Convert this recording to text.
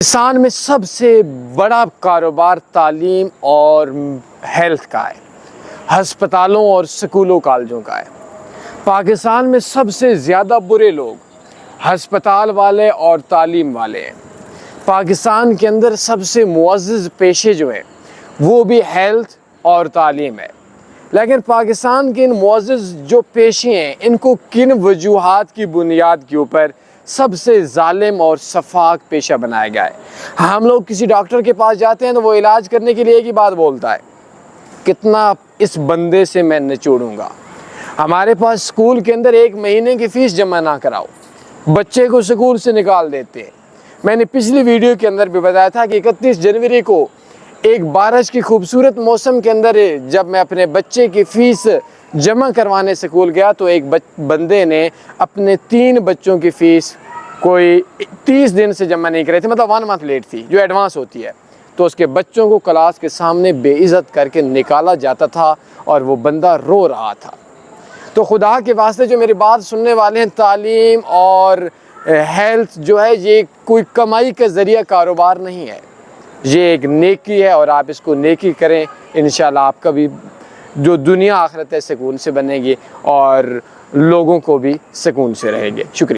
پاکستان میں سب سے بڑا کاروبار تعلیم اور ہیلتھ کا ہے، ہسپتالوں اور سکولوں کالجوں کا ہے۔ پاکستان میں سب سے زیادہ برے لوگ ہسپتال والے اور تعلیم والے ہیں۔ پاکستان کے اندر سب سے معزز پیشے جو ہیں وہ بھی ہیلتھ اور تعلیم ہے، لیکن پاکستان کے ان معزز جو پیشے ہیں ان کو کن وجوہات کی بنیاد کے اوپر سب سے ظالم اور شفاق پیشہ بنایا گیا ہے؟ ہم لوگ کسی ڈاکٹر کے پاس جاتے ہیں تو وہ علاج کرنے کے لیے ایک ہی بات بولتا ہے، کتنا اس بندے سے میں نچوڑوں گا۔ ہمارے پاس اسکول کے اندر 1 مہینے کی فیس جمع نہ کراؤ، بچے کو اسکول سے نکال دیتے ہیں۔ میں نے پچھلی ویڈیو کے اندر بھی بتایا تھا کہ 31 جنوری کو ایک بارش کی خوبصورت موسم کے اندر جب میں اپنے بچے کی فیس جمع کروانے سکول گیا تو ایک بندے نے اپنے 3 بچوں کی فیس کوئی 30 دن سے جمع نہیں کرائی تھی، مطلب 1 منتھ لیٹ تھی جو ایڈوانس ہوتی ہے، تو اس کے بچوں کو کلاس کے سامنے بے عزت کر کے نکالا جاتا تھا اور وہ بندہ رو رہا تھا۔ تو خدا کے واسطے جو میری بات سننے والے ہیں، تعلیم اور ہیلتھ جو ہے یہ کوئی کمائی کا ذریعہ کاروبار نہیں ہے، یہ ایک نیکی ہے اور آپ اس کو نیکی کریں، انشاءاللہ آپ کا بھی جو دنیا آخرت ہے سکون سے بنے گی اور لوگوں کو بھی سکون سے رہیں گے۔ شکریہ۔